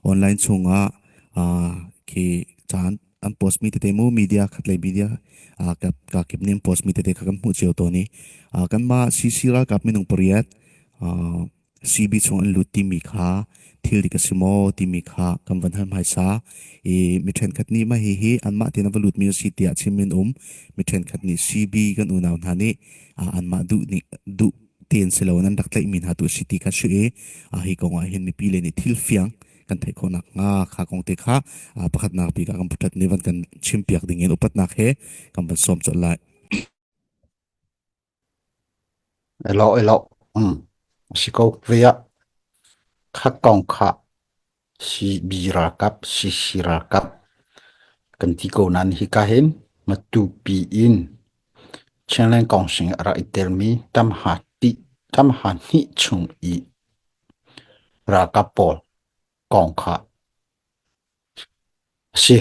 online chunga ki chan an post mi te mu media khatlai media ka kipnim post mi te khakam hu cheu to ni kan ma CCR kap mi nung poriat CB chung an luti mi kha thil dik asimo ti mi kha kam van han mai sa mi then khatni ma hi an ma te na valut mi si tia chimin mi then khatni CB kan unaw na ni an ma du ten selo nan dak tlai min ha tu city ka shu hi ko nga hin mi pi le ni thil fiang kan thai ko nak nga kha kong te kha pakhat nak pi ka kam putat ni van kan chim piak ding en upat nak he kam ban som chot lai elo siko via khakong kha si bira kap si sira kap kan ti ko nan hi ka hen matu pi in challenge kong sing ra itelmi tam ha ni chung i ra kapol kong kha si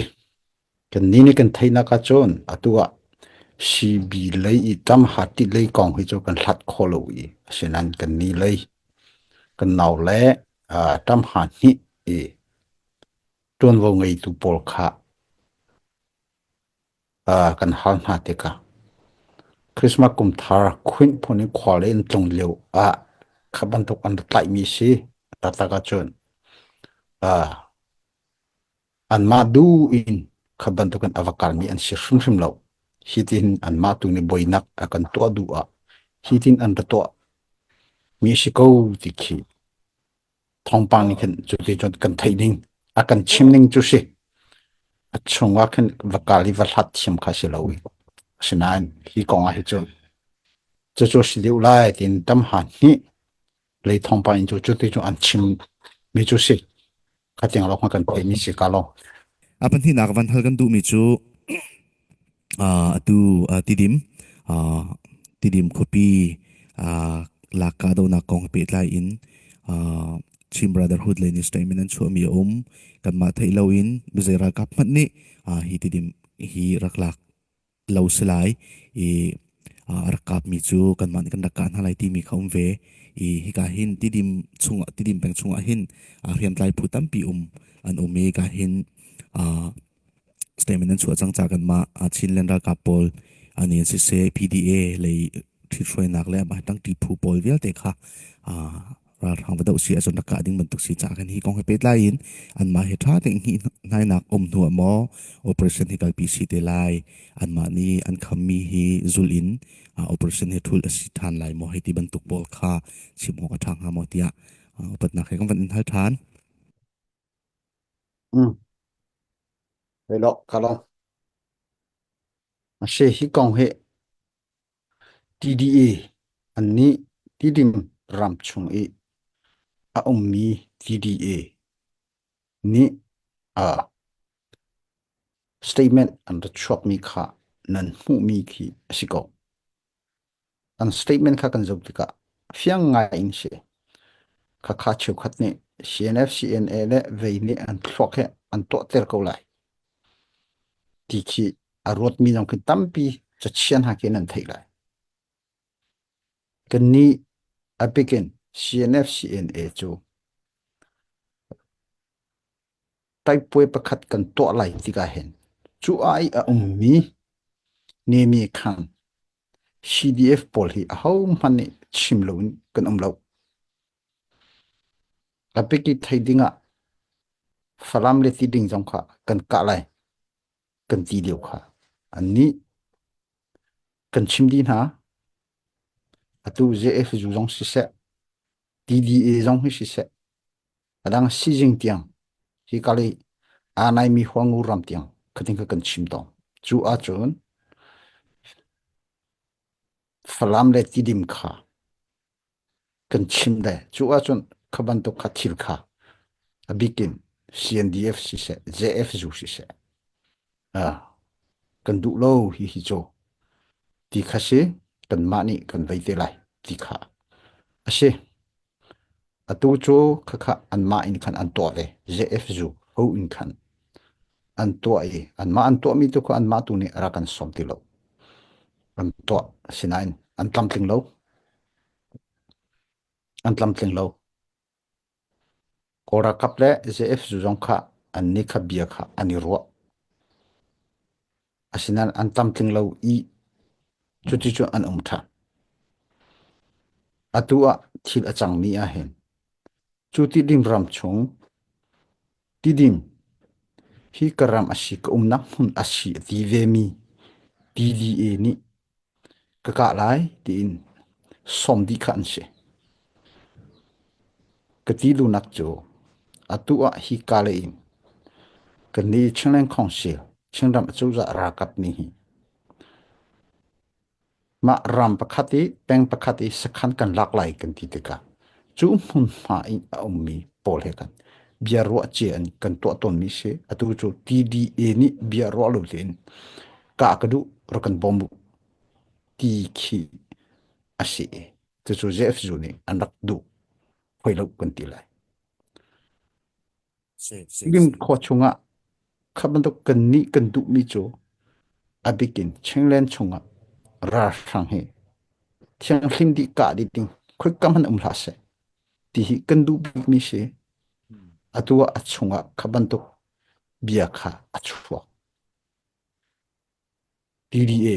kan ni ni kan thaina ka chon atua si bi lei i tam ha ti lei kong hi cho kan hlat kholo i senan kan ni lei kan naw le tam ha ni e tuan vô ngei tu pol kha kan hal na te ka Christmas kum thar khwin phone khwale in tlong leu khaban tok an tlai mi si tata ka chon an ma du in khaban tok an avakal mi an si hrim lo hitin an ma tu ni boinak akan to du hitin an to mi si ko ti khi thong pang ni khan chu ti chon kan thai ning akan chim ning chu si achungwa khan vakali va hlat chim kha si lo sinan hi kong a hi chon chu si liu lai tin tam han hi lấy thông báo cho chú tí cho anh chim mi chú sĩ cái tiếng lo kan thấy mi sĩ cả lo apan hi nak van hal kan du mi chu tu tidim tidim kopi laka do na kong pe lai in chim brotherhood le ni statement an chu mi kan ma thei lo in bizera kap mat ni hi tidim hi raklak lo selai rakap mi chu kan man kan dakan halai ti mi khom ve hi ka hin tidim peng chunga hin riam tlai phutam pi an ome ka hin statement an chu chang cha kan ma chin len ra kapol ani si se PDA le thi throi nak le ba tang ti phu pol vial te kha ra thang ba do si azon ka ding man tuk si cha kan hi kong he pet lai in an ma he tha te hi nai nak nu mo operation hi kal PC te lai an ma ni an kham mi hi zul in operation he thul asi than lai mo he ti ban tuk bol kha sim ho ka thang ha mo tia pat nak he kong van in hal than vậy lo cả lo mà sẽ hi con hệ TDA anh ni tidim ram chung mi TDA ni statement and the chop mi kha nan hu mi khi asiko an statement kha kan jok tika fiang ngai in se kha chu khat ni CNF CNA le ve ni an thlok he an to ter ko lai ti khi arot mi nong ki tampi cha chian ha ke nan thai lai kan ni apiken CNF CNA chu tai poi pakhat kan to lai tika hen chu ai mi ne mi khan CDF pol hi how mani chimloin kan lo apiki thaidinga falam le ti ding jong kha kan ka lai kan ti deu kha ani kan chim din ha atu JF ju jong si se TDA jong hi si se adang si jing tiang hi kali anai mi hwangu ram tiang khating ka kan chim dong chu a chon falam le ti dim kha kan chim de chu a chon khaban to khathil kha abikin CNDF si se JF ju si se kan du lo hi cho ti kha se kan ma ni kan vai te lai ti kha ase atu cho kha an ma in khan an to ve JF ju ho in khan an to an to mi to ko an ma tu ni ara kan som ti lo an to sinain an tlam tling lo kora kaple JF zuzong kha anni kha bia kha ani ro asinan antam tling lo I chuti chu an tha atua thil achang mi a hen chuti dim ram chung ti dim hi karam ashi ka nak hun ashi ti ve mi TDA ni ka lai tin som di khan se ka ti lu nak cho atua hi ka le in ka ni chang khong se chang ram chu za ra kap ni hi ma ram pakhati peng pakhati sakhan kan lak lai kan ti te ka chu mun ma in a mi pol he kan bia ro che an kan to ton mi se atu chu TDA ni bia ro lo tin ka ka du ro kan bombu ti khi ase chu chu jef zu ni anak du khoi lo kan ti lai lim kho chunga khaban to kan ni kan du mi chu abikin chenglen chunga ra sang he thiang hlim di ka di ting khoi kam han la se ti hi kan du bi mi se atua achunga khaban to bia kha achua TDA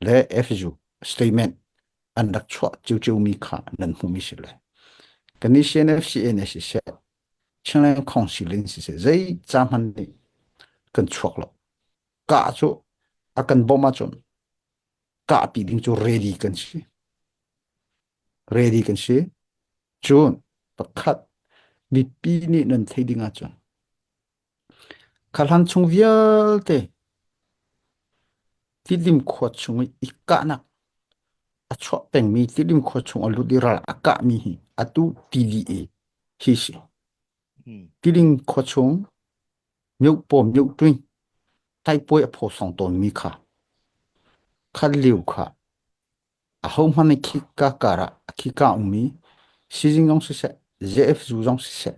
le FU statement andak chua chiu chiu mi kha nan hu mi se le kan ni CNFCN se chenglen khong si ling se zai cham han ni kan chuak lo ka chu akan boma chon ka pi ding chu ready kan si chun pakhat mi pi ni nan thei dinga chon khalhan chung vial te tilim kho chung ikka nak achwa peng mi tilim kho chung alu di ra aka mi hi atu TDA hi si tilim kho chung myuk pom myuk twin tai poi a pho song ton mi kha khal liu kha a hom han ki ka kara ki ka umi si jing ong se JF zu jong se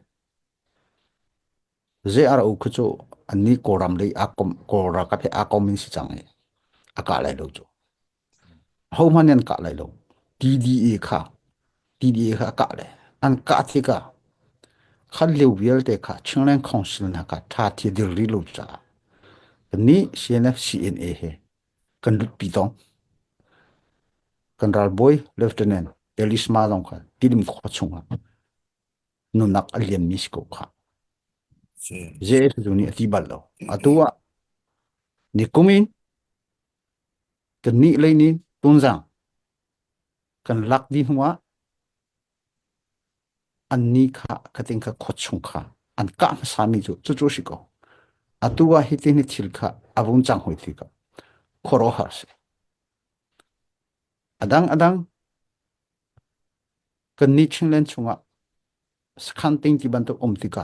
JRO khu chu ani koram lei akom kora ka phe akom min si chang aka lai lo chu hom han ka lai lo TDA kha ka le an ka thi ka khal liu vial te kha chunglen council na ka tha thi dir ri lo cha ni CNF CNA he kan lut pi tong kan ral boy lieutenant elisma dong kha tilim kho chunga nu nak aliam mi ko kha je su ni ati bal lo atua ni kumin kan ni le ni tunjang kan lak di huwa an ni kha kating kha kho chung kha an ka sa mi chu chu shi ko atua hitini thil kha abun chang hoi thi ka khoro har se adang kan ni chinglen chunga skhan ting ti ban to omtika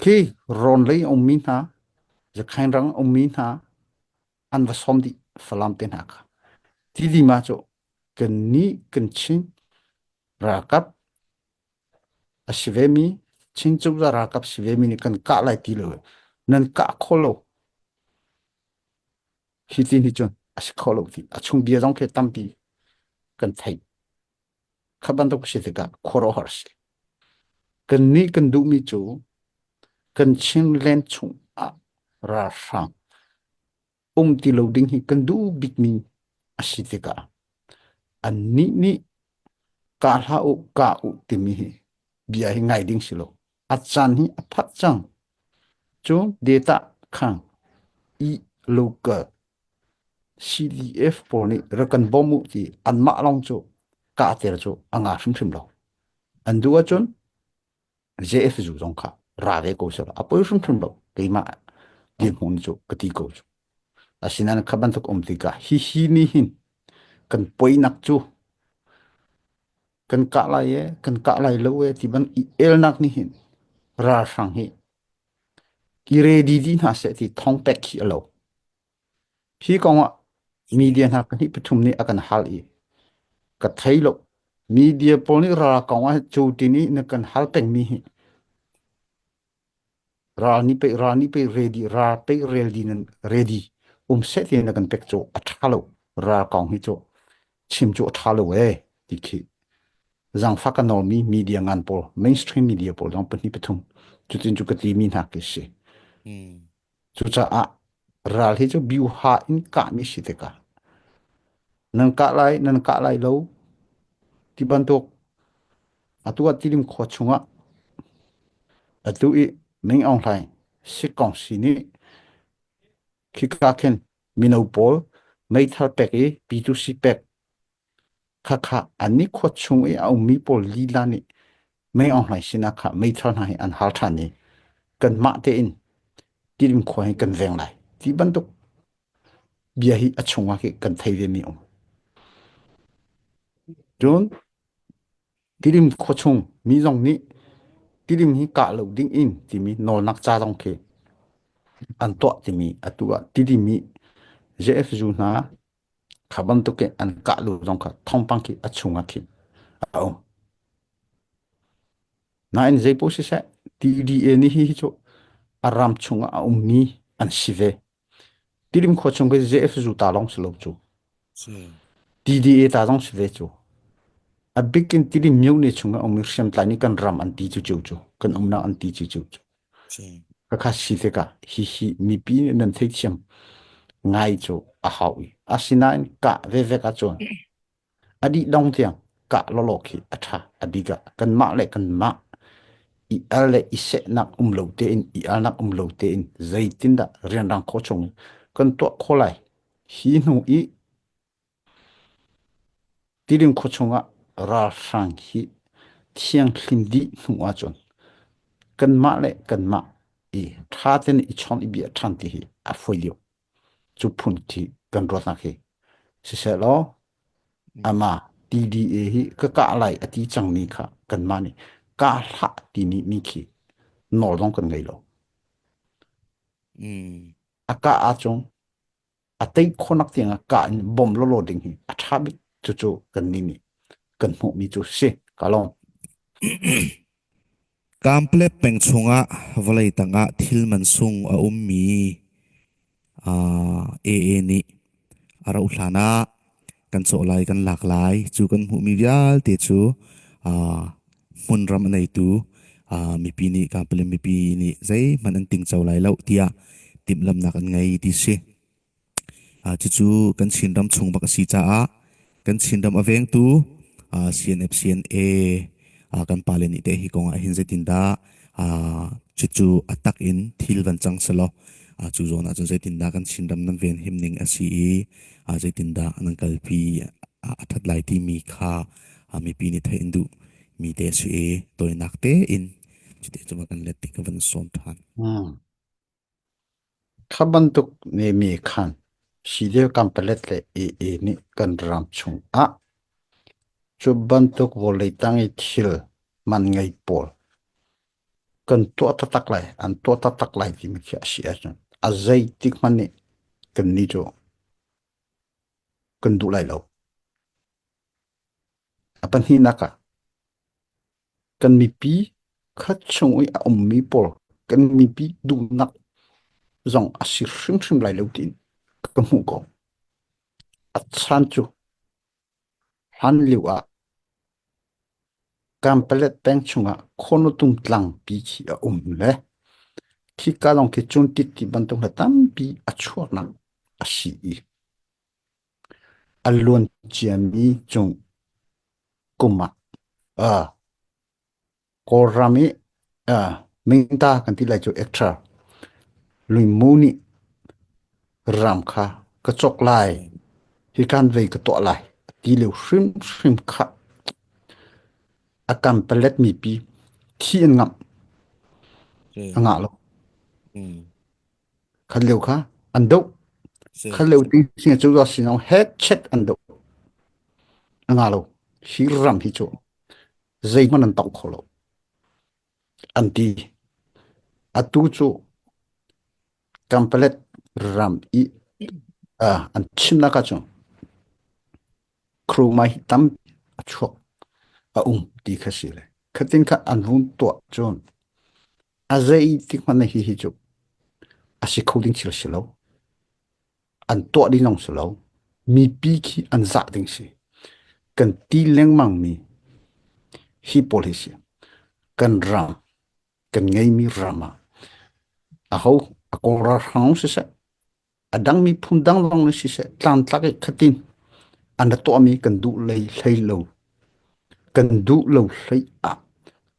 khi ron lei om min ha ja khain rang om min ha an va som di falam ten ha kha ti di ma cho kan ni kan chin ra kap asivemi chin chu ra kap sivemi ni kan ka lai ti lo nan ka kholo hiti ni chon as kholo ti achung bia jong ke tampi kan thai khaban to se ka khoro har se kan ni kan du mi chu kan chin len chung a ra sang ti lo ding hi kan du big mi asitika an ni ka ha u ka u ti mi hi bia hi ngai ding silo achan hi aphat chang chu data khang I local CDF por ni rakan bomu ti an ma long chu ka ter chu anga shim lo an du chon JF zu jong kha ra ve ko sala apo shim lo ke ma di mon chu ka ti ko chu asinan khaban tok ti ka hi ni hin kan poi nak chu kan ka lai lo e ti ban I el nak ni hin ra sang hi ki ready di na se ti thong pek hi lo hi kong media na kan hi pathum ni akan hal I ka thailo media pol ni ra kong chu ti ni na kan hal pek mi hi ra ni pe ready ra pe ready nan ready se ti na kan pek chu athalo ra kong hi chu chim chu athalo e ti khi rằng phát cái normi media ngan pol mainstream media pol dong peni petung chu tin chu ka ti min ha ke si chu cha a ral hi chu biu ha in ka mi si te ka nan ka lai lo ti ban tok atua ti lim kho chunga atu I meng ong lai si kong si ni khi ka ken mino pol mai thar pek e p2c pek kha kha ani kho chung e au mi pol li la ni meng ong lai sina kha mai thar na an hal than ni kan ma te in ti lim kho he kan veng lai ti ban tok bia hi achunga ke kan thei ve mi om jon ti lim kho chung mi jong ni ti lim hi ka lo ding in ti mi nol nak cha dong ke an to ti mi atua ti di mi jf ju na khaban to ke an ka lu jong kha thong pang ki achunga ki au na en zai po se ti di e ni hi cho aram chunga um ni an sive ti lim kho chung ke jf ju ta long slo chu Sí, ti di e ta long sive chu a bikin ti lim miu ne chunga um mir sem tla ni kan ram an ti chu chu chu kan um na an ti chu chu sí, ka kha si te ka hi mi pi nan thei chem ngai chu a hawi asina ka ve ka chon adi dong tiang ka lo lo ki atha adiga kan ma le kan ma I ale I se nak lo te in I al nak lo te in zaitin da rian rang ko chung kan to kholai hi nu I tirin ko chunga ra sang hi thiang hlim di nu a chon kan ma le kan ma I tha ten I chon I bi than ti hi a foilio chu phun ti kan ro na khi se se lo ama TDA hi ka lai ati chang ni kha kan ma ni ka hla ti ni mi khi nol dong kan ngai lo aka a chong atei khonak tianga ka bom lo ding hi athabi chu chu kan ni ni kan mu mi chu se kalong kample pengchunga valai tanga thil mansung a ummi a e ni ara uhlana kan so lai kan lak lai chu kan hu mi vial te chu a mun ram nei tu a mi pi ni kample mi pi ni zai man an ting chau lai lo tia tim lam nak an ngai ti se a chu chu kan chin ram chung bak si cha a kan chin ram aveng tu a cnf cna a kan pale ni te hi kong a hin zetin da a chu chu atak in thil van chang salo a chu zona chu zetin da kan chin ram nan ven himning a si a zetin da anang kalpi a athat lai ti mi kha a mi pi ni thai indu mi te si e toy nak te in chu te chu kan let ti ka van som than khaban tuk ne mi khan si de kam pelet le e ni kan ram chung a chu ban tuk volei tang I thil man ngai pol kan to ta tak lai an to ta tak lai ti mi kha si a chon a zai tik man ni kan ni jo kan du lai lo apan hi naka kan mi pi khat chung I mi pol kan mi pi du nak zong a sir shrim lai lo tin ka mu ko a chan chu han liu a kam pelet peng chunga khono tum tlang pi chi a le khi ka long ke chun ti ti ban tung la tam pi a chhuak na a si I a luan chiam mi chung kuma a korami a minta kan ti lai chu extra lui mu ni ram kha ka chok lai hi kan ve ka to lai ti liu shrim shrim kha a kam pelet mi pi thi an ngam sí, anga lo ừ, khan liu kha an do sí, khan liu ti sing chu do sin head chet an do anga lo hi ram hi chu zai man an tong kholo an ti atu chu kam pelet ram I an chin na ka chu kru mai tam a chok a ti kha si le khatin kha an vun to chon a zai ti man hi hi chu a si coding chil silo an to di long silo mi pi ki an za ding si kan ti leng mang mi hi policy kan ram kan ngai mi rama a ho a ko ra hang se se adang mi phum dang long si se tlan tlak khatin an to mi kan du lei hlei lo kan du lo hlei a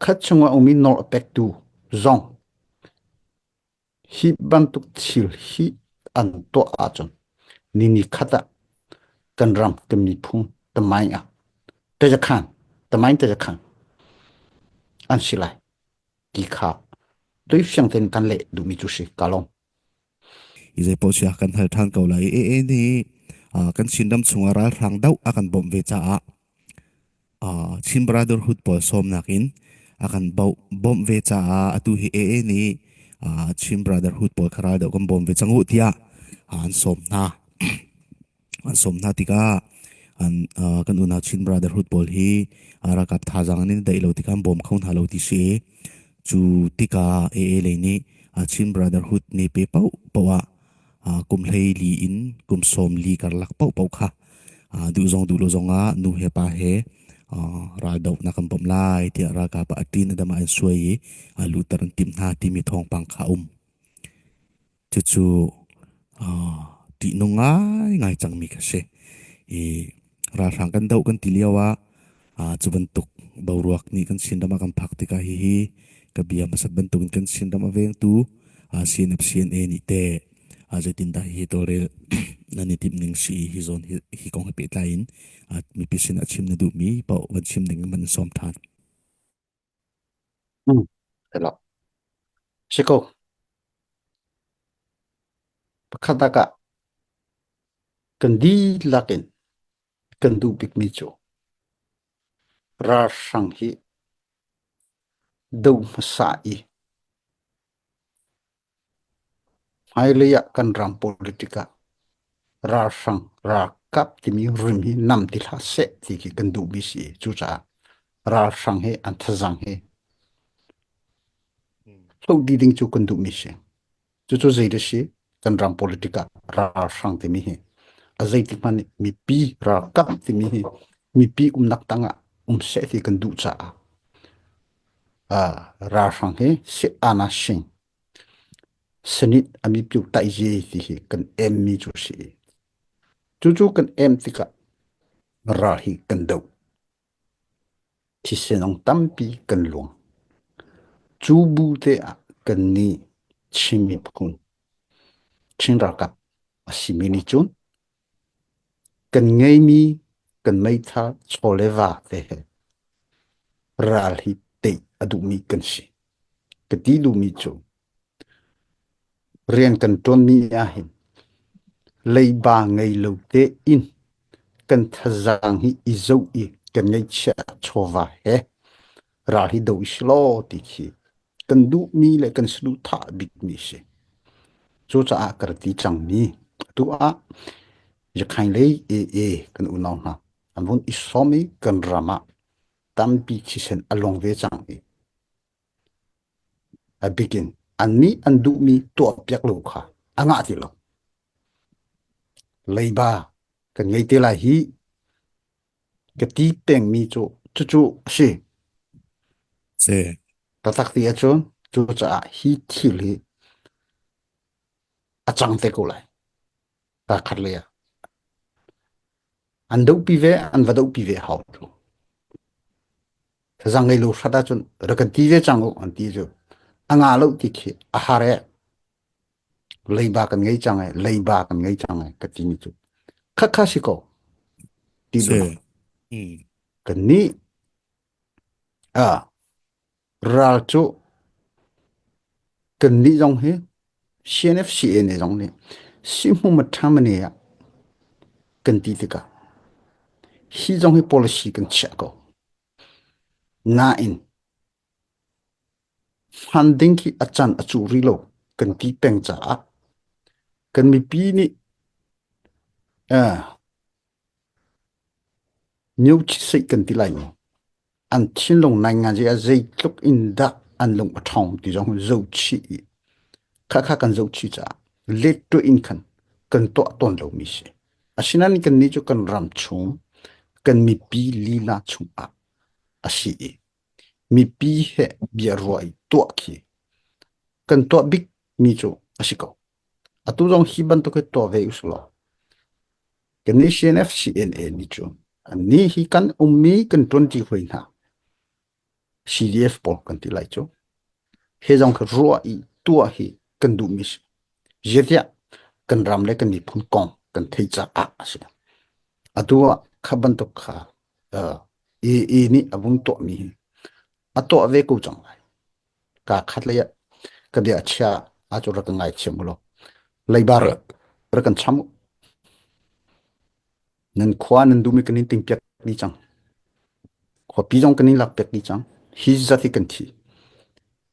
khat chunga umi nor pek tu zong hi ban tuk thil hi an to a chon ni ni khata kan ram kan mi phum tamai a te ja khan tamai te ja khan an silai ki kha tôi xem tên căn lệ đủ mi chú sĩ cả lòng izai po sia kan hal than ko lai e ni kan sindam chunga ral rang dau akan bom ve cha chin brotherhood po som nakin akan bom ve cha atu hi e ni chin brotherhood po khara dau kan bom ve changu tia an som na tika an kan una chin brotherhood pol hi ara kap tha jang ni dai lo tika bom khon halo ti se chu tika e le ni chin brotherhood ni pe pau pawa kum hlei li in kum som li kar lak pau pau kha du lo zonga nu he pa he ra dau na kam pom lai ti ra ka pa atin da ma an suai lu tar tim na ti mi thong pang kha chu chu ti no ngai ngai chang mi ka se e ra rang kan dau kan ti liawa chuban tuk boruak ni kan sin dama kan phak ti ka hi ka bia masat ban tuk kan sin dama veng tu cnf cna ni te zaitin da hi tore nani tip ning si hi zon hi kong pe tain at mi pisin at chim na du mi pau van chim ning man som than thế là sẽ có khát ta cả cần đi là cần đủ big mi chỗ ra sang hi đâu mà sai hai lấy cần ram politica ra sang ra cấp thì mi rim hi nam thì là sẽ thì cái cần đủ bi si chú cha ra sang hi an thazang hi lâu đi đinh chú cần đủ mi si chú dây đó si cần ram politica ra sang thì mi hi a zai ti man mi pi ra kap ti mi pi nak tanga se ti kan du cha ra sang he se ana sing senit ami pi tai je ti hi kan em mi chu si chu kan em ti ka ra hi kan do ti se nong tam pi kan luang chu bu te a kan ni chimi pkun chin ra kap asimini chun kan ngei mi kan mai tha choleva te he ral hi te adu mi kan si ka ti du mi chu rian kan ton mi a hin lei ba ngei lo te in kan thazang hi izo I kan ngei cha chova he ral hi do islo ti khi kan du mi le kan slu tha bit mi se chu cha a kar ti chang mi tu a je khain lei e kan u naw na an von isomi kan rama tam pi chi sen along ve chang e a begin ani an du mi to pyak lo kha anga ti lo leiba kan ngei te la hi cái tí bèn mi chỗ chú chú是 se ta tak ti achon chú cha hi thil hi achang te ko lai ta khat le an dau pi ve an va dau pi ve hau tu zang ngai lo sada chon ra kan ti ve chang o an ti jo anga lo ti khi a ha re leiba kan ngei chang ai leiba kan ngei chang ai ka ti mi chu kha kha si ko ti du se lo kan ni a ral chu kan ni jong he CNFCA ne jong ne simu ma tham ne ya kan ti ti ka hi jong hi policy kan cha ko na in funding ki achan achu ri lo kan ti peng cha kan mi pi ni a new chi sei kan ti lai ni an chin long nai nga je a zai tluk in da an long a thong ti jong zo chi kha kha kan zo chi cha let to in kan to ton lo mi se asinan kan ni chu kan ram chung kan mi pi li la chung a asi mi pi he bia roi to khi kan to big mi chu asiko atu jong hi ban to ke to ve uslo kan ni cnf cna ni chu ani hi kan ummi kan 20 hoina cdf pol kan ti lai chu he jong ka roi to hi kan du mi jetia kan ram le kan ni phun kong kan thei cha a ase atua khaban to kha e ni abung to mi ato ve ko chang lai ka khat le ya ka dia cha a chu ra ka ngai chem lo lai bar ra kan cham nan khwa nan du mi kan tin pyak ni chang kho pi jong kan lak pyak ni chang hi za thi kan thi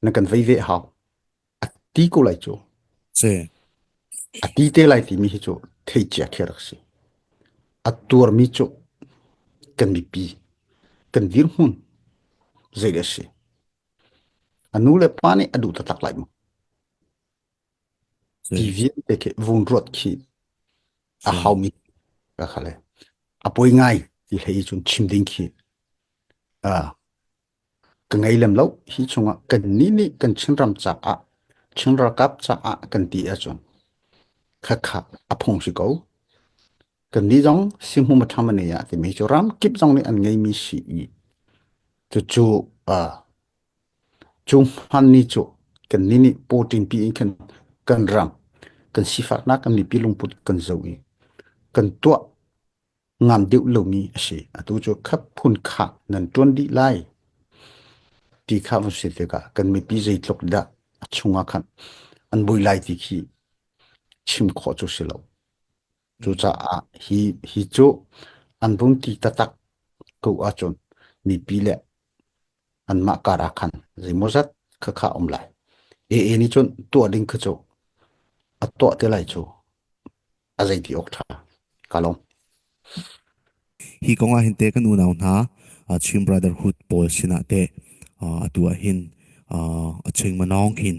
nan kan ve hao ti ko lai chu se ti te lai ti mi hi chu thei cha kher si atur mi chu kan mi pi kan vir hun zai de si anu le pani adu ta tak lai mo ti se vi te ke vun rot khi a se hau mi ka khale apoi ngai ti hei chun chim ding khi a ka ngai lem lo hi chunga kan ni ni kan chin ram cha a chin ra kap cha a kan ti a chun kha kha a phong si ko kan ni jong sim hu ma tham ne ya ti mi chu ram kip jong ni an ngai mi si i chu chu a chung han ni chu kan ni ni po tin pi kan ram kan si fa na kan ni pi lung put kan zo i kan tua ngam deuh lo mi ase atu chu khap phun kha nan ton di lai ti kha va se te ka kan mi pi zai tlok da chunga khan an boi lai ti khi chim kho chu se lo chu cha a hi chu an bun ti ta tak ko a chon mi pi le an ma ka ra khan zai mo zat kha kha om lai e ni chon to ding kha chu a to te lai chu a zai ti ok tha kalong hi konga hin te kan unaw na chim brotherhood pol sina te atua hin a ching manong hin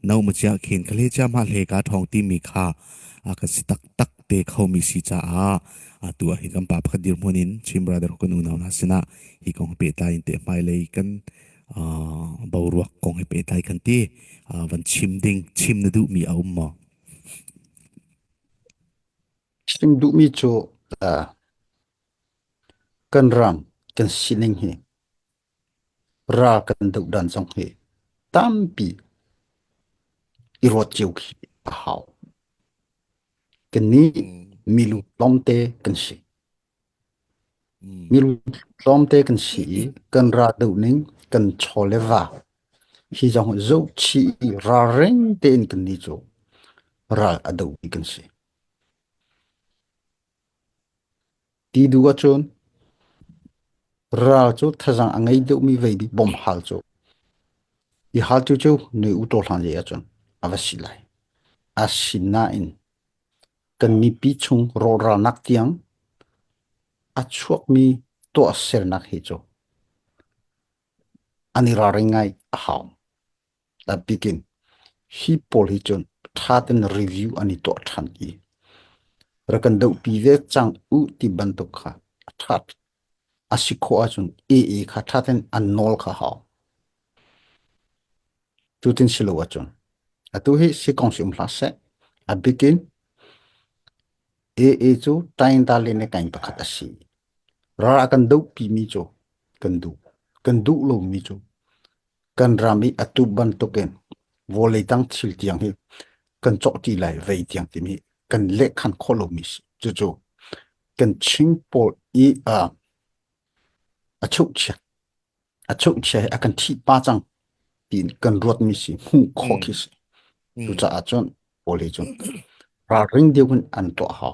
nau ma cha khin khale cha ma le ka thong ti mi kha ka si tak tak te khau mi si cha atua hi kam pa phadir munin chim brother kan unaw na sina hi kong pe ta in te mai le kan bawruak kong he pe tai kan ti van chim ding chim na du mi a umma chim du mi chu kan ram kan sining hi ra kan deuh dan song hi tam pi i ro chiu khi a hau kan ni milu lomte kan si milu lomte kan si kan ra deuh ning kan chole va hi jong zo chi ra reng te in kan ni chu ra a deuh kan si ti du a chon ra chu thajang angai deuh mi vei bi bom hal chu i hal chu chu ne u to hlan je a chon avasilai asina in kan mi pi chung ro ra nak tiang a chuak mi to a ser nak hi chu ani ra ringai a hau la bikin hi pol hi chun thaten review ani to than i rakan deuh pi ve chang u ti ban to kha that asikho a chun e kha thaten an nol kha hau tutin silo a chun atu hi si kong sim hla se a bikin chu tain ta le ne kain pakhat asi ra kan deuh pi mi chu kan du lo mi chu kan rami atu ban to ken vole tang thil tiang hi kan chok ti lai vei tiang ti mi kan le khan kholo mi chu chu kan ching pol i a chuk che a kan thi pa chang tin kan rot mi si hu kho ki si chu cha a chon poli chon ra ring de kun an to ha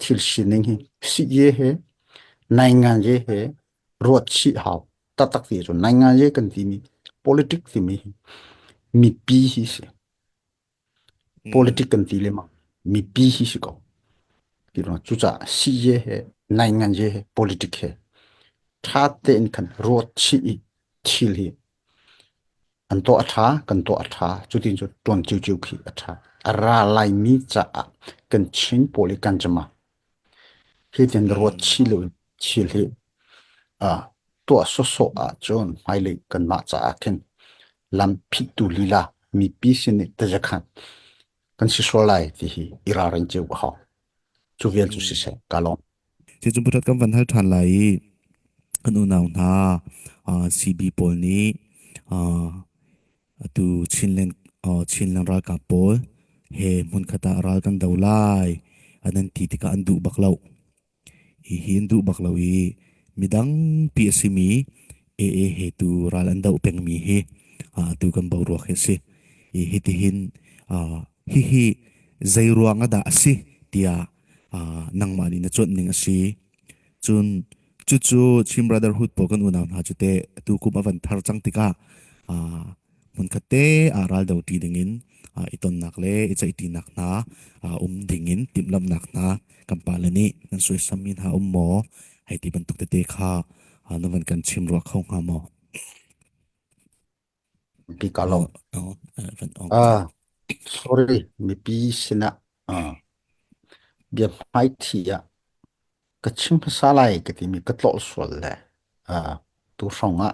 thil sining hi si ye he nai ngan ye he rot chi hao ta tak ti chon nai ngan ye kan ti mi politics ti mi pi hi si politics kan ti le ma mi pi hi si ko ti ro chu cha si ye he nai ngan ye he politics he tha te in kan rot chi thil hi an to atha kan to atha chu tin chu ton chiu chiu khi atha ara lai mi cha kan chin poli kan chama he tin rot chi lo chi hi tua so so a chon mai le kan ma cha khen lam phi tu lila mi pi sin ta ja khan kan si so lai ti hi ira ran che wa ha chu vel chu si se ka long chỉ chúng ta cầm vấn hai thằng lại anh u nào na CB Paul ní à tu chin lên ra cả Paul he mun khata ra kan đầu lai anh ti ti ka anh du bak lau hi hindu bak lau hi midang PSMI he tu ral an dau peng mi he tu kan bau ro he se hi ti hin hi zai ruanga da si tia nang mani na chot ning asi chun chu chu chim brotherhood pokan unam ha chute tu ku ma van thar chang tika a mun khate a ral dau ti dingin iton nak le ichai ti nak na dingin timlam nak na kampalani nan soi samin ha mo hai ti ban tuk te kha no van kan chim ro khong ha mo pi ka long van ong sorry mi pi sina bia mai thi ya ka chim sa lai ka ti mi ka tlol sol le tu songa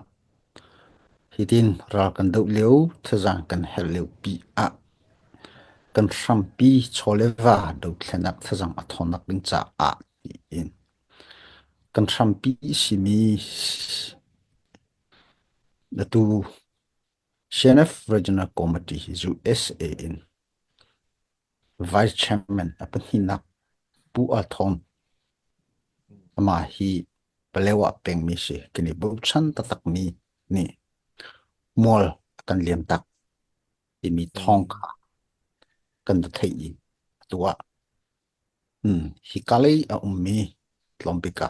hitin ra kan dau leu thazang kan hel leu pi kan sampi choleva do thlenak thazang athonak ding cha in kan sampi simi na tu CNF Regional Committee USA in Vice Chairman apahinak pu athon ama hi palewa peng mi se kini bu chan tatak mi ni mol kan liam tak imi thong kha kan da thei tua hi kalei a ummi tlompika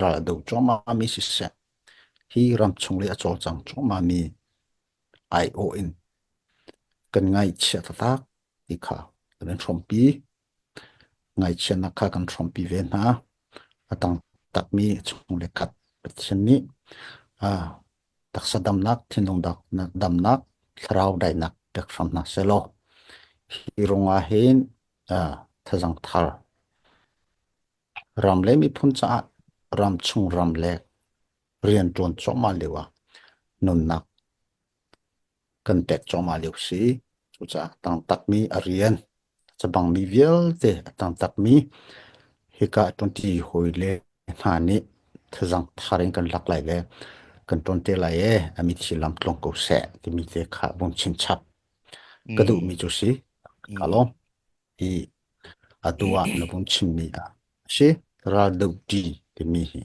ra do choma mi si se hi ram chung le a chol chang choma mi IO in kan ngai chia tatak ti kha kan thompi ngai chia na kha kan thompi ve na atang tak mi chung le khat chen ni tak sa dam nak thinong dak na dam nak thrau dai nak pek sam na selo hi ronga hen thazang thar ram le mi phun cha ram chung ram le rian ton choma lewa non nak kan pek choma lew si chu cha tang tak mi arian chabang mi vial te tang tak mi hika 20 hoile hani thazang tharing kan lak lai le kan ton te lai e ami thilam tlong ko se ti mi te kha bon chin chap kadu mi chu si kalong i atua na bon chim mi she ra do ti ti mi hi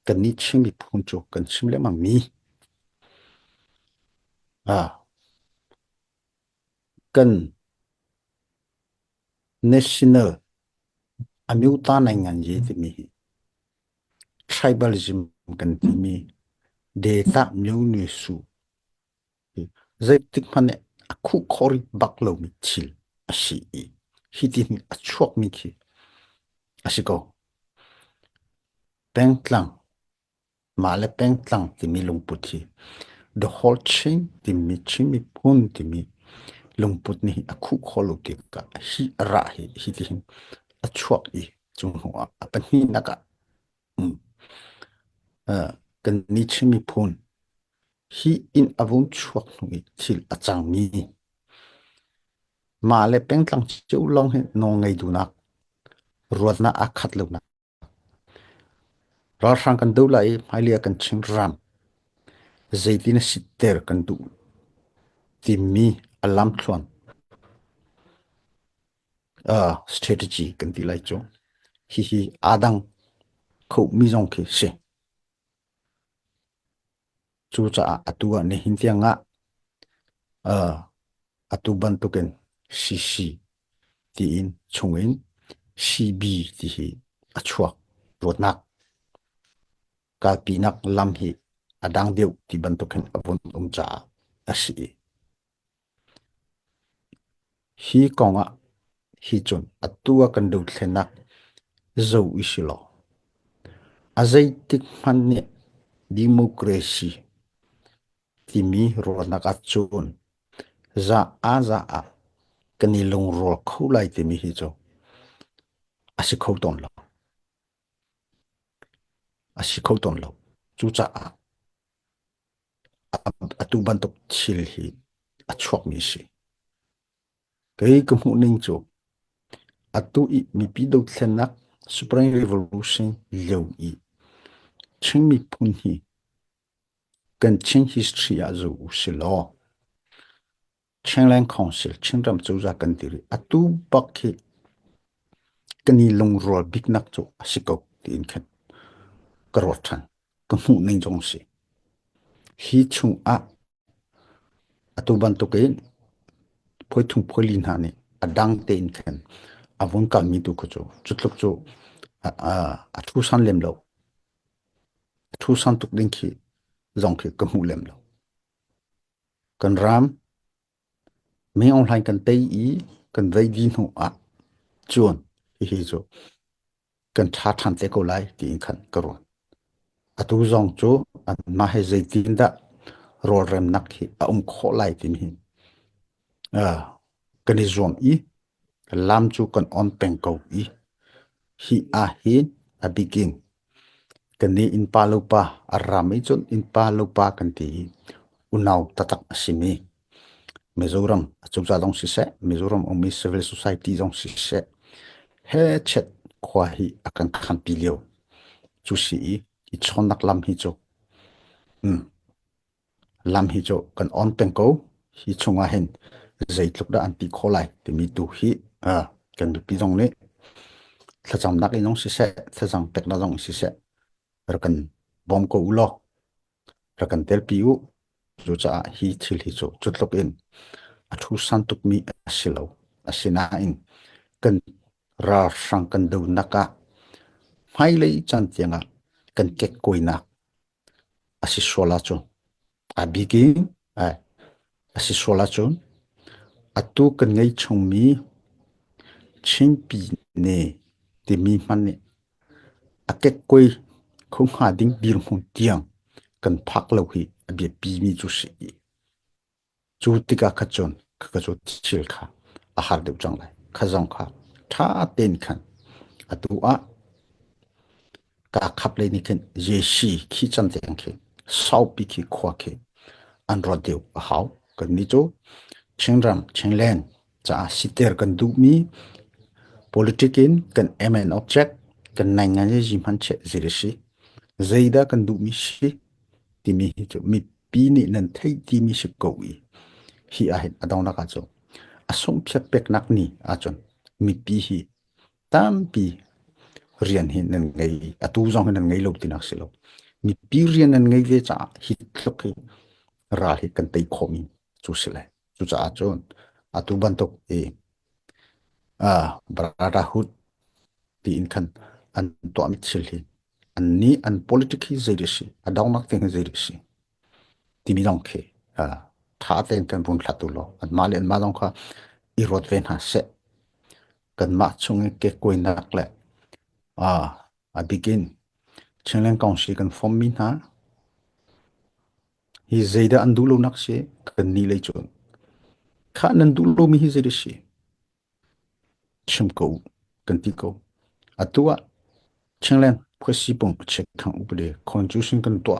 kan ni chim mi phun chu kan chim le ma mi kan national amiuta na ngan ji ti mi tribalism kan ti mi data myo ni su zai tik mane aku khori baklo mi chil asi hitin achok mi ki asiko pengtlang male pengtlang ti mi lungputhi the whole chain ti mi chimi pun ti mi lungput ni aku kholu ki ka hi ra hi hitin achok I chung hoa apan hi naka kan ni chimi pun hi in avun chuak nui thil achang mi ma le pengtlang chu long he no ngai du nak ruat na akhat lo na ra sang kan do lai mai lia kan chim ram zaitin sitter kan du ti mi alam chuan strategy kan ti lai chu hi adang kho mi jong ke se chu cha atua ne hin tianga atu ban tu ken CC ti in chungin CB ti hi achuak rotnak kalpinak lam hi adang deu ti ban tu ken avon cha asi hi konga hi chun atua kan do thlenak zo isilo azai tik man ne democracy ti mi rotnak achun za a kanilong rol khulai ti mi hi cho asi khou ton lo chu cha atu ban tok chil hi a chok mi si cái mu ning chu atu I mi pi do thlenak spring revolution leu I ching mi pun hi kan ching history a zo u si lo Chengland Council chingram chu za kan tiri atu bak hi kani long rol big nak chu asiko tin khat karothan mu ning jong si hi chung a atu ban to ke phoi thung phoi lin ha ni adang te in khan avun kal mi tu ko chu chutluk chu a thu san lem lo thu san tuk ding khi zong khi ka mu lem lo kan ram me online kan te I kan vai din hu a chuan hi chu kan tha than te ko lai ti in khan karon atu zong chu an ma he zai tin da rol rem nak hi a kho lai tin hi kan I zom I kan lam chu kan on peng ko I hi a hin a begin kan ni in pa lo pa a ramai chon in pa lo pa kan ti unaw tatak asimi Mizoram chukza dong si se Mizoram omi civil society dong si se he chet khwa hi akan khan pilio chu si I chon nak lam hi chu lam hi chu kan on peng ko hi chunga hen zai tluk da anti kholai ti mi tu hi kan pi dong le thacham nak inong si se thacham pek na dong si se rakan bom ko ulo rakan tel pi u chu cha hi thil hi chu chutlok in thu san tuk mi asilo asina in kan ra sang kan do naka mai le chan tianga kan kek koina asi sola chu a begin asi sola chu atu kan ngai chung mi chimpi ne ti mi man ne a kek koi khung ha ding bir hun tiang kan phak lo hi a bi pi mi chu si chu tika khachon ka chu chil kha a har deu chang lai khazong kha tha ten khan atu a ka khap le ni khan je shi khi chan teng khi sau pi khi khwa khi an ro deu a hau kan ni chu chengram chenglen cha siter kan du mi politikin kan mn object kan nai nga ji man che zirishi zaida kan du mi shi ti mi chu mi pi ni nan thei ti mi shi ko wi hi a het adong na ka chu asom phep pek nak ni a chon mi pi hi tam pi rian hin nan ngai atu zong nan ngai lo tinak silo mi pi rian nan ngai ve cha hi thlok hi ra hi kan tei khomi chu sile chu cha chon atu ban tok brotherhood ti in khan an to am chil hi an ni an politics hi zai shi adong nak teng zai shi ti mi dong khe tha ten kan bun thatu lo an mali an ma dong kha I rot ven ha se kan ma chung ke koi nak le a begin chenglen council kan form min ha hi zaida an du lo nak se kan ni le chon kha nan du lo mi hi zai shi chim ko kan ti ko atua chenglen phwasi pong check thang upde constitution kan to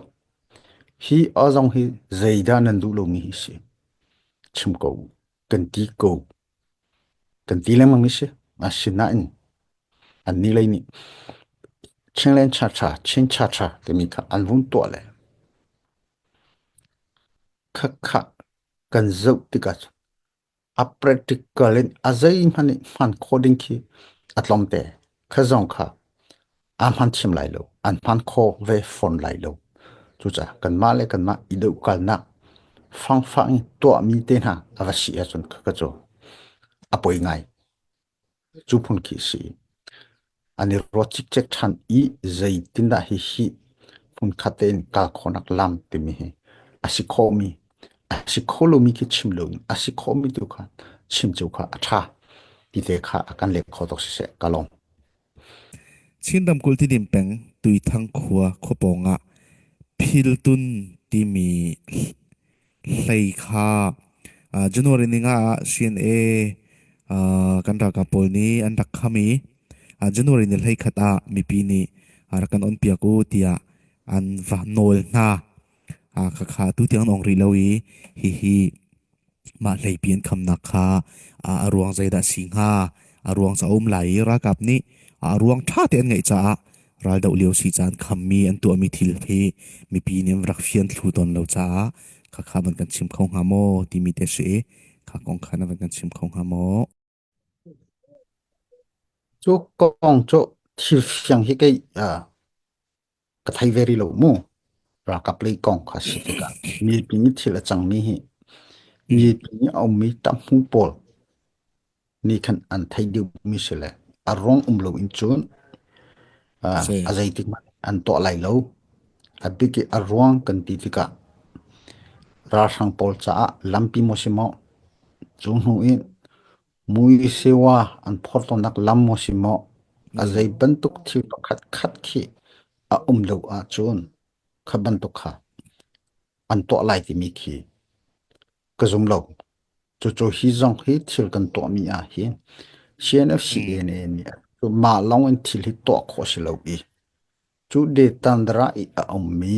hi azong hi zaida nan du lo mi hi se chim ko kan ti ko kan ti le mang mi se asina in an ni le ni chenglen cha cha chen cha cha te mi kha an vun to le kha kha kan zau ti ka a practical in azai man coding ki atlom te khazong kha man chim lai lo an man kho ve phone lai lo chu cha kan ma le kan ma ido kal na fang to mi te na avasi a chon kha cho apoi ngai chu phun ki si ani rochik chek than I zai tinda hi phun khaten kal khonak lam te mi he asikhomi asikholomi ki chimlo asikhomi tu kha chimchu kha atha ti te kha akan le khotok se kalom chin dam kul ti dim peng tui thang khua khoponga phil tun ti mi hlei kha january ninga cna kan ra ka pol ni an rak khami january ni hlei khata mi pi ni arakan on pia ko tia an va nol na kha kha tu tiang ong ri lowi hi ma hlei pian kham na kha ruang zai da singa ruang sa lai ra kap ni ruang tha te an ngai cha ral deuh liu si chan kham mi an tu mi thil phi mi pi nem rak fian thlu ton lo cha kha kha ban kan chim khong ha mo ti mi te se kha kong kha na ban kan chim khong ha mo chỗ con chỗ thil fiang hi cái cái thay very lâu mu ra cặp lấy con khá sĩ thế cả mi pin thil chẳng mi hi mi pin ông mi tam hung pol ni kan an thay điều mi sẽ là rong lâu in chun se azai tik man an to lai lo abiki arwang kan ti tika ra sang pol cha lampi mo simo chung hu in mui sewa an photo nak lam mo simo azai bantuk thil to khat khat khi lo a chun khaban to kha an to lai ti mi khi ka zum lo chu chu hi zong hi thil kan to mi a hi CNFCA ni chu ma long in thil hi to kho si lo i chu de tandra i mi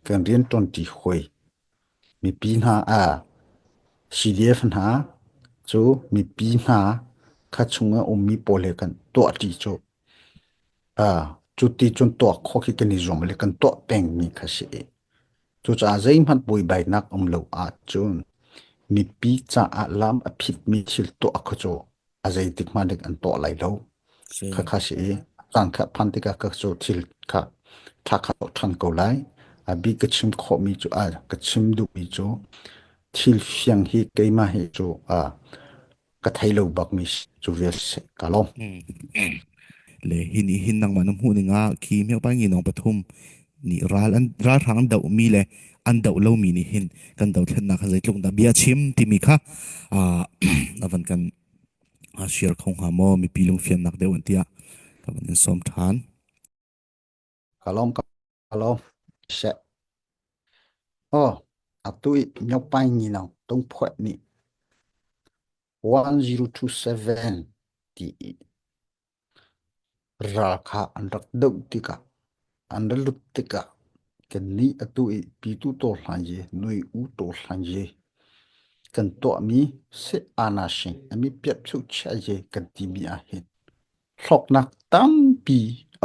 kan rian ton ti khoi mi pi na CDF na chu mi pi na kha chunga mi pole kan to ti chu chu ti chun to kho ki kan ni zom le kan to peng mi kha si chu cha zai man bui bai nak lo a chun mi pi cha lam a phit mi chil to kho chu a zai tik ma dek an to lai lo kha se kha si tang kha phan ti ka chu thil kha tha kha thang ko lai a bi ka chim kho mi chu ka chim du mi chu thil fiang hi keima hi chu ka thailo bak mi chu vel se ka lo le hin nang manam hu ni nga khi me pa ngi nong pathum ni ral rang deuh mi le an deuh lo mi ni hin kan deuh thlen na kha zai tlung da bia chim ti mi kha a avan kan share khong ha mo mi pilung fian nak deuh an tia ka ban som than ka lo se atui nyok pai ni nang tong phot ni 1027 ti ra kha an rak deuh tika an lut tika kan ni atui pi tu to hlan je nui u to hlan je kan to mi se ana shin ami piat chu cha je kan ti mi a hin thok nak tam pi a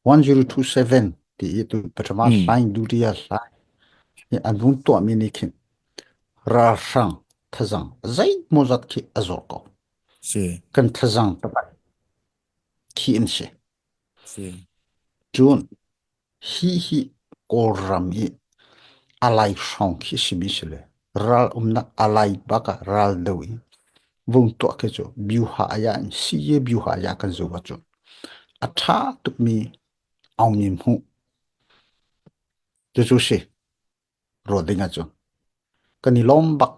1027 ti tu patama sain duria sai ni anun to mi ni khin ra sang thazang zai mozat ki azor ko se kan thazang ta ki in se se chun hi korami alai song ki simisle ral umnak alai baka ral dawi vung to ke cho biu ha ya si ye biu ha ya kan zo wa cho atha tuk mi ong nim hu chu chu se ro dinga cho kani lom bak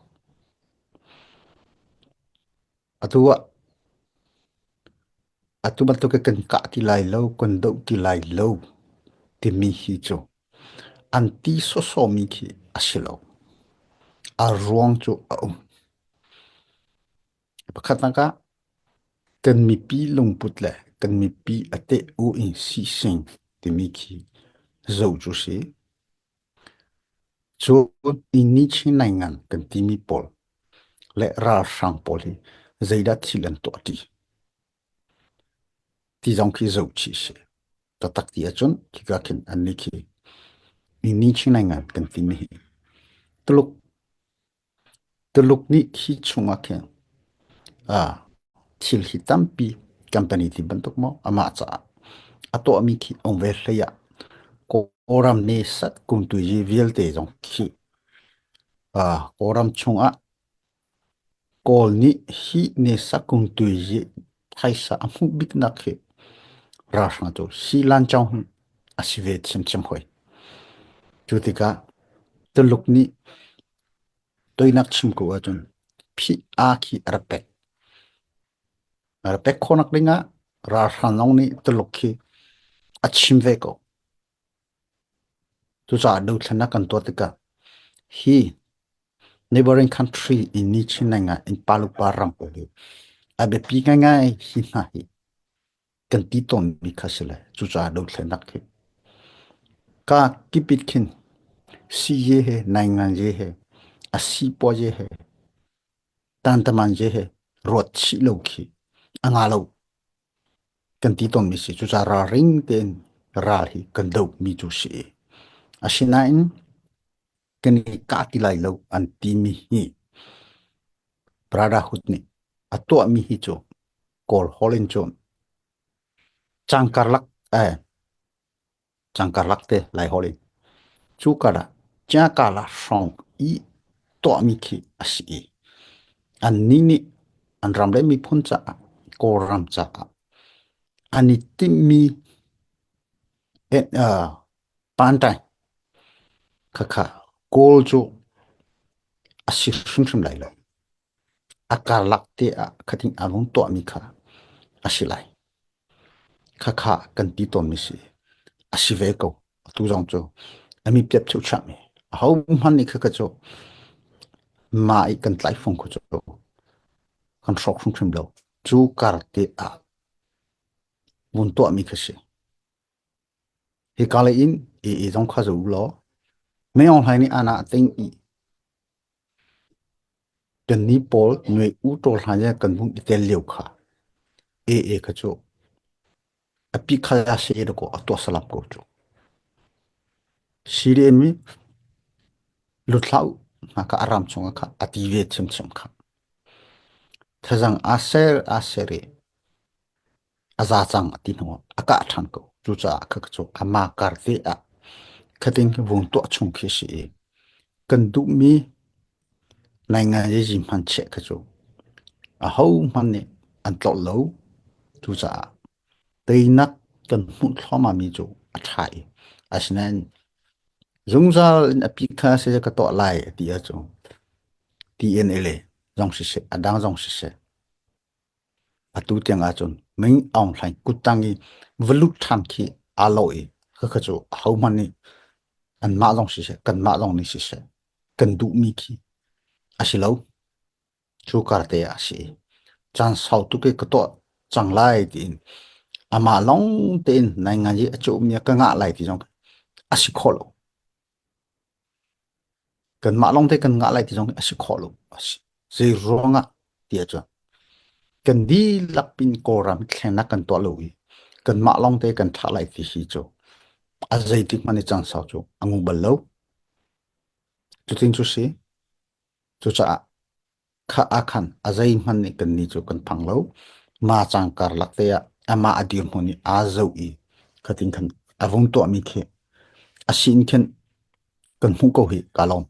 atua atuban to ke kan ka ti lai lo kon do ti lai lo ti mi hi cho anti so so mi ki asilo a ruang cho pakhatanga kan mi pi lung put le kan mi pi ate u in si sing ti mi ki zo chu se chu ini chi nai ngan kan ti mi pol le ra sang pol hi zaida thilan to ti jong ki zo chi se ta tak ti achun ki ka khin an ni ki ini chi nai ngan kan ti mi tuluk tuluk ni ki chunga khen thil hi tampi company ti bantuk mo ama cha ato ami ki ong ve hleya ko oram ne sat kum tu ji vial te jong ki oram chunga kol ni hi ne sakum tu ji thaisa amu bik na khe ra sang to si lan chong asive chim chim hoi chutika tuluk ni toinak chim ko achun phi a ki arpek khonak linga ra sang nong ni tuluk ki achim ve ko tu cha do thana kan to tika hi neighboring country in ni chinanga in palu param ko abe pi ngai hi na hi kan ti ton mi khasile chu cha do thlenak ki ka kipit khin si ye he nai ngan je he a si po je he tan taman je he rot chi lo khi anga lo kan ti ton mi si chu cha ra ring ten ra hi kan do mi chu si asinain kan ka ti lai lo an ti mi hi brotherhood ni atwa mi hi chu kol holin chon changkarlak changkarlak te lai holin chu kara cha kala song i to mi khi asi an ni ni an ram le mi phun cha ko ram cha ani ti mi et pan tai kha kol chu asi shim shim lai lo akar lak te a khating alung to mi kha asi lai kha kan ti ton mi si asi ve ko tu jong chu ami pep chu cha mi how man ni kha chu ma I kan tlai phong ko chu kan sok shim shim lo chu kar te a bun to mi kha si he kala in e jong kha zu lo me on hai ni ana ting I kan ni pol noi u tol ha ya kan bung itel leu kha e kha chu api kha ya se de ko atwa salap ko chu siri mi lutlau na ka aram chunga kha ati ve chim chim kha thajang asere aza chang ati no aka than ko chu cha kha chu ama kar te a khating bung to chung khi si kan du mi nai nga ye ji man che kha chu a ho man ne an to lo chu cha tei nak kan mu thoma mi chu a thai asnan zungza apika se ka to lai ti a chu TNLA dòng sự sẽ đang dòng sự sẽ à tu tiếng à chun mình ông lại cút tăng đi vlut tham khi à lỗi cái chỗ hậu man đi anh mã dòng sự sẽ cần mã dòng này sự sẽ cần đủ mi khi à xí lâu chú cả thế à xí chẳng sau tu cái to chẳng lại thì à mà long tên này ngay gì chỗ mi cái ngã lại thì trong à xí khó lâu cần mã long thế cần ngã lại thì trong à xí khó lâu à xí gì rong à tiệt cho cần đi lập pin koram khen na cần tọa lùi cần mạ long te cần thả lại thì hi cho à dây tik mani chẳng sao cho angu bal lâu chú tin chú sĩ chú cha kha akhan à dây mani cần ni cho cần phang lâu mà chẳng kar lak te à mà adim honi à dâu i khatin khan avung to mi khe asin khen cần mu ko hi kalom